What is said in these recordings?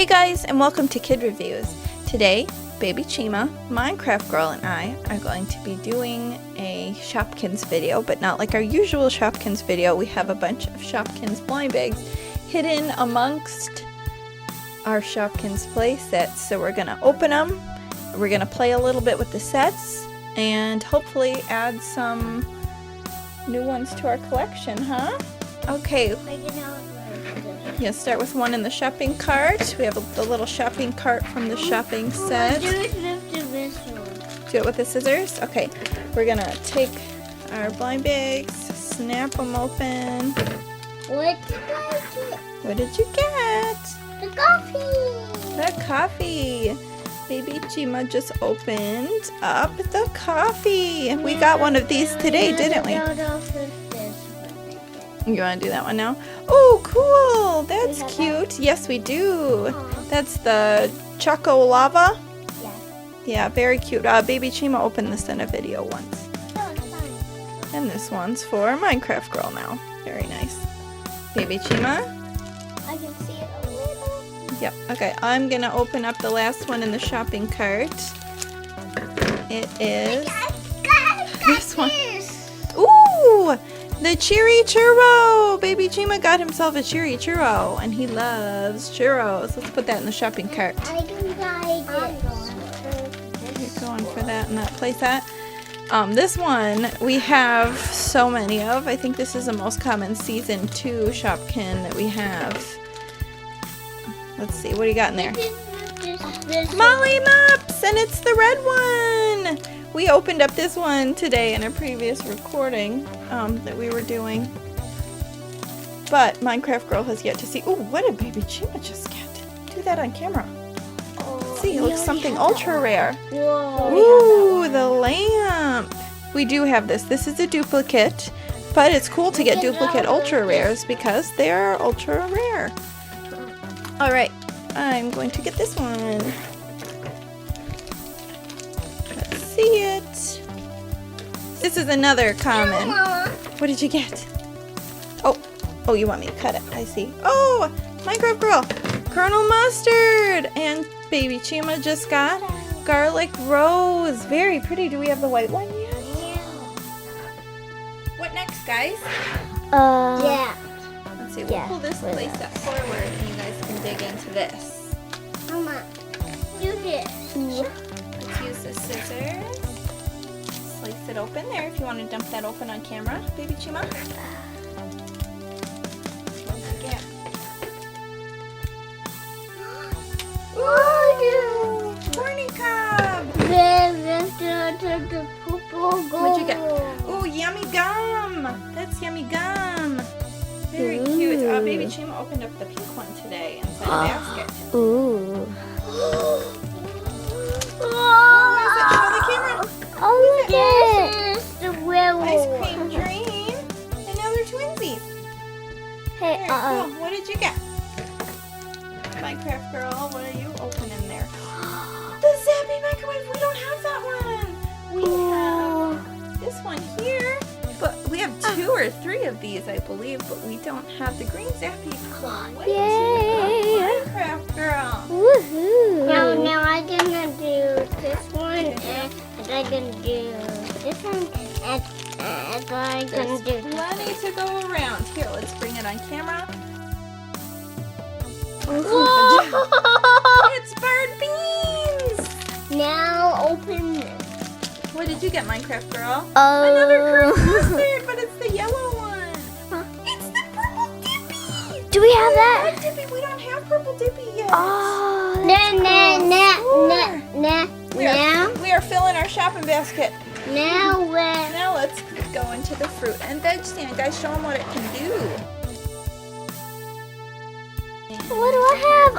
Hey guys, and welcome to Kid Reviews. Today, Baby Chima, Minecraft Girl, and I are going to be doing a Shopkins video, but not like our usual Shopkins video. We have a bunch of Shopkins Blind Bags hidden amongst our Shopkins Playsets. So we're going to open them, we're going to play a little bit with the sets, and hopefully add some new ones to our collection, huh? Okay. Yeah, start with one in the shopping cart. We have the little shopping cart from the shopping set. Do it with the scissors. Do it with the scissors? Okay. We're gonna take our blind bags, snap them open. What did I get? What did you get? The coffee. The coffee. Baby Chima just opened up the coffee. We got one of these today, didn't we? You want to do that one now? Oh, cool! That's cute. Yes, we do. That's the Choco Lava. Yeah. Yeah, very cute. Baby Chima opened this in a video once. Oh, it's fun. And this one's for Minecraft Girl now. Very nice. Baby Chima? I can see it a little. Yep. Okay, I'm going to open up the last one in the shopping cart. It is this one. Ooh! The Cheery Churro! Baby Chima got himself a Cheery Churro, and he loves churros. Let's put that in the shopping cart. I can buy You're going for that in that playset. This one we have so many of. I think this is the most common Season 2 Shopkin that we have. Let's see, what do you got in there? Molly Mops! And it's the red one! We opened up this one today in a previous recording that we were doing. But Minecraft Girl has yet to see. Ooh, what did Baby Chima just get? Do that on camera. Let's see, it looks something ultra rare. Whoa. Ooh, the lamp. We do have this. This is a duplicate, but it's cool to get duplicate ultra rares because they are ultra rare. Alright, I'm going to get this one. See it. This is another common. What did you get? Oh, you want me to cut it? I see. Oh, Minecraft Girl, Colonel Mustard, and Baby Chima just got Garlic Rose. Very pretty. Do we have the white one yet? Yeah. What next, guys? Yeah. Let's see. We'll pull this playset forward, and you guys can dig into this. Mama, do this. Let's use the scissors. Slice it open there if you want to dump that open on camera, Baby Chima. What did you get? Ooh! Corny cob! What'd you get? Ooh, yummy gum! That's yummy gum! Very cute. Baby Chima opened up the pink one today inside a basket. Ooh. Oh, this is the real Ice cream dream. And now they're twinsies. Hey, Very cool. What did you get? Minecraft Girl, what are you opening there? The Zappy microwave. We don't have that one. We have this one here. But we have 2 or 3 of these, I believe. But we don't have the green Zappy. Yay! Minecraft Girl. Woohoo! Now I'm gonna do this one, and I'm gonna do this one, and I'm gonna do Plenty to go around. Here, let's bring it on camera. Whoa! It's bird beans. Now open this. What did you get, Minecraft Girl? Another Colonel Mustard, but it's the yellow one. It's the purple Dippy. Do we have that? Red Dippy. We don't have purple Dippy yet. Oh, We are filling our shopping basket. Now let's go into the fruit and veg stand. Guys, show them what it can do. what do I have?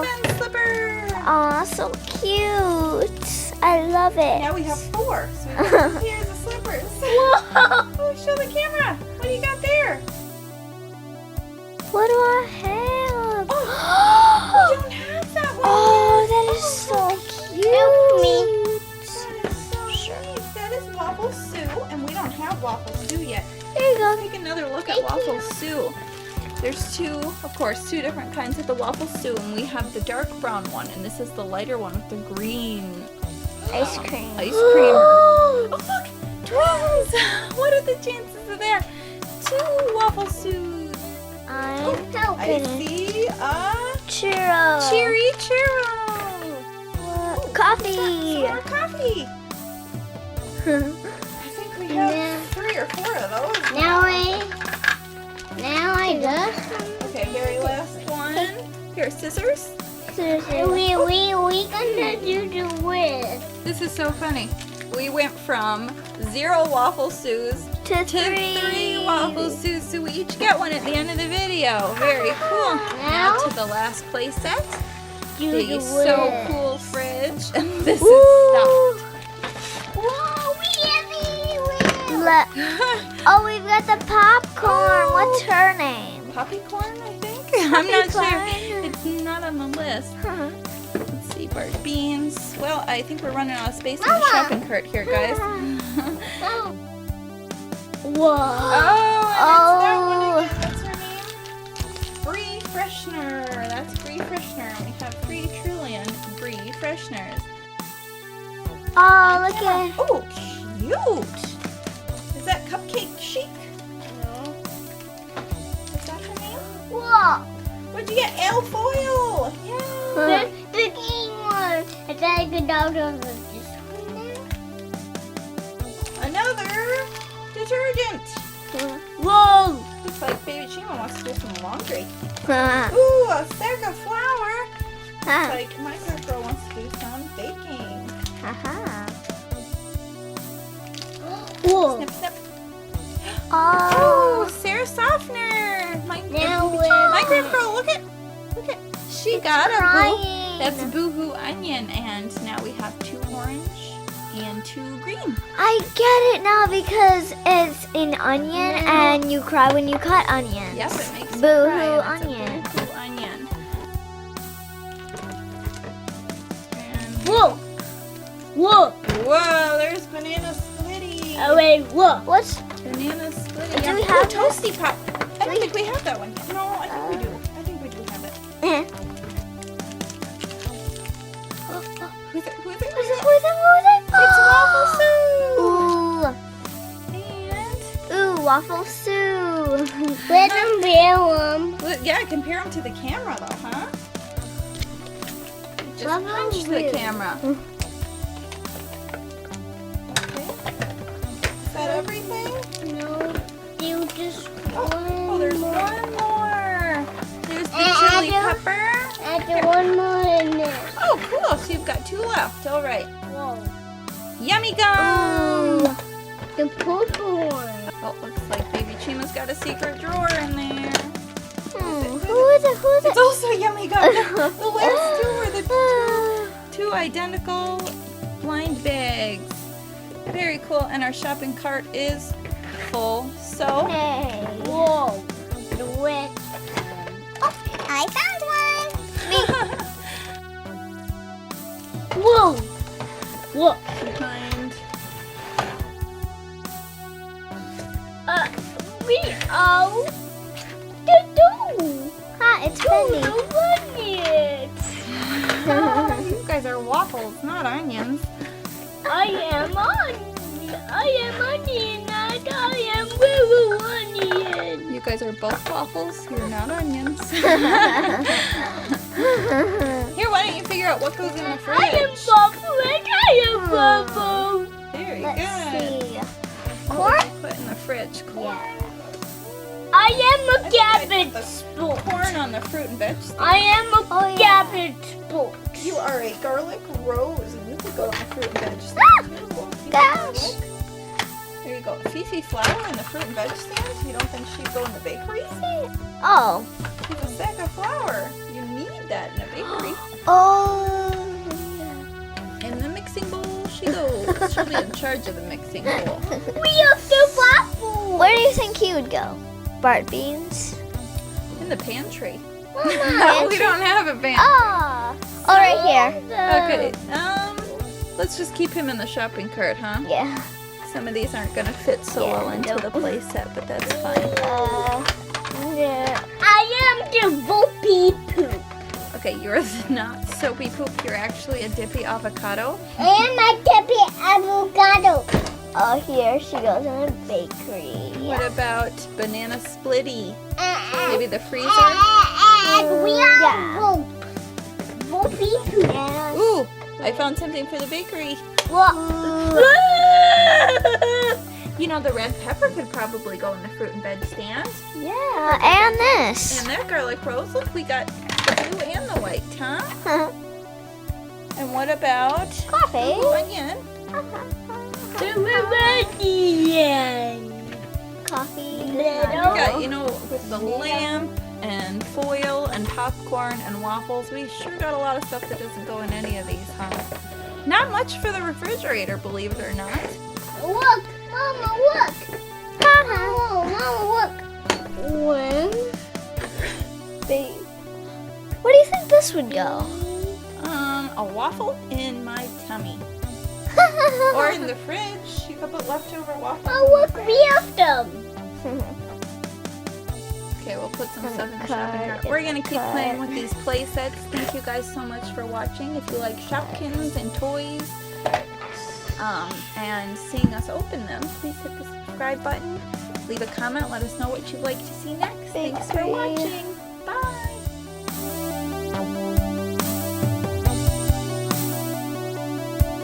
Unbend slipper. Oh, so cute. I love it. Now we have 4. So we have 2 pairs of slippers. Oh, show the camera. What do you got there? What do I have? Oh, we don't have that one. Oh, that is so cute. Help me. That is so sweet. That is Waffle Sue, and we don't have Waffle Sue yet. There you go. Take another look at Waffle Sue. There's two, of course, two different kinds of the waffle stew, and we have the dark brown one, and this is the lighter one with the green Ice cream. ice cream. Oh look, twins! What are the chances of that? Two waffle stews. I'm I see a churro. cherry churro. Coffee. Some more coffee. I think we have 3 or 4 of those. Now I just. Okay, very last one. Here, scissors. We gonna do the width. This is so funny. We went from 0 waffle stews To to 3 waffle stews, so we each get one at the end of the video. Very cool. Now to the last play set. The so cool fridge. And this is stuffed. Whoa, we have the Oh, we've got the popcorn. What's her name? Poppycorn, I think. I'm not sure. It's not on the list. Let's see, Bart beans. Well, I think we're running out of space in the shopping cart here, guys. Whoa. Oh, and it's that one again. What's her name? Brie Freshener. That's Brie Freshener. And we have 3 trillion Brie Fresheners. Oh, look at. Oh, cute. Is that Cupcake Chic? No. Is that her name? Whoa. What'd you get? Alfoil. Yeah. The green one. I thought I could download this one now. Another detergent. Whoa. Looks like Baby Chima wants to do some laundry. Whoa. Ooh, a sack of flour. Looks like Minecraft Girl wants to do some baking. Snip, snip. Oh. Ooh, Sarah Softener. Now Minecraft Girl, look at. She got a boo. crying. That's Boohoo Onion, and now we have 2 orange and 2 green. I get it now because it's an onion and you cry when you cut onions. Yep, it makes Boohoo you cry, and onion. it's a Boohoo Onion. And Whoa. whoa, there's Banana Splitty. Oh wait, whoa. What's Banana Splitty. Do we have Toasty Pop? I don't think we have that one yet. No, I think we do. I think we do have it. Who's it? Who's it? It's waffle Ooh. soup. And Ooh, waffle soup. Let them be them. yeah, compare them to the camera though, huh? Just Waffle punch the soup. camera. Okay. Is that everything? No, you just Oh, there's one more. There's the chili pepper. add one more in there. Oh, cool. So you've got 2 left. All right. Whoa. Yummy gum. The purple one. Oh, looks like Baby Chima's got a secret drawer in there. Who is it? It's also yummy gum. The last 2 are the 2 identical blind bags. Very cool. And our shopping cart is full. So, Hey. Whoa. The wet. Oh, I found one. Whoa. Whoa. behind. We are do. Hi, it's Benny. You guys are waffles, not onions. I am onion, and I am Woo onion. You guys are both waffles. You're not onions. Here, why don't you figure out what goes in the fridge? I am Bubble and I am Bubble. Very Let's good. see. What Corn? would you put in the fridge? Corn. I am a I think I'd cabbage put spoon. corn on the fruit and veg stand. I am a cabbage spoon. You are a garlic rose, and you could go on the fruit and veg stand. Ah! too. You Gosh. garlic. There you go. Fifi flour in the fruit and veg stand. You don't think she'd go in the bakery? Oh. It's a sack of flour. You need that in a bakery. Oh. In the mixing bowl she goes. She'll be in charge of the mixing bowl. We have the waffle. Where do you think he would go? Bart Beans? In the pantry. Mama, We don't have a pantry. Oh. Oh, right here. Okay. Let's just keep him in the shopping cart, huh? Yeah. Some of these aren't gonna fit so Yeah, well into no. the play set, but that's fine. Yeah. I a volpy poop. Okay, yours is not soapy poop. You're actually a dippy avocado. And my dippy avocado. Oh, here she goes in the bakery. What about banana splitty? Maybe the freezer? And we are volpy poop. Ooh, I found something for the bakery. What? You know, the red pepper could probably go in the fruit and veg stand. Yeah, and this. And that garlic rose. Look, we got the blue and the white, huh? And what about Coffee. blue onion? Coffee. We got, you know, with the lamp and foil and popcorn and waffles. We sure got a lot of stuff that doesn't go in any of these, huh? Not much for the refrigerator, believe it or not. Look, Mama, look. Mama, look. One. Where do you think this would go? A waffle in my tummy. Or in the fridge. You could put leftover waffles. Oh, look, we have them. Okay, we'll put some stuff in the shopping cart. We're going to keep playing with these play sets. Thank you guys so much for watching. If you like Shopkins and toys and seeing us open them, please hit the subscribe button. Leave a comment. Let us know what you'd like to see next. Thanks for watching.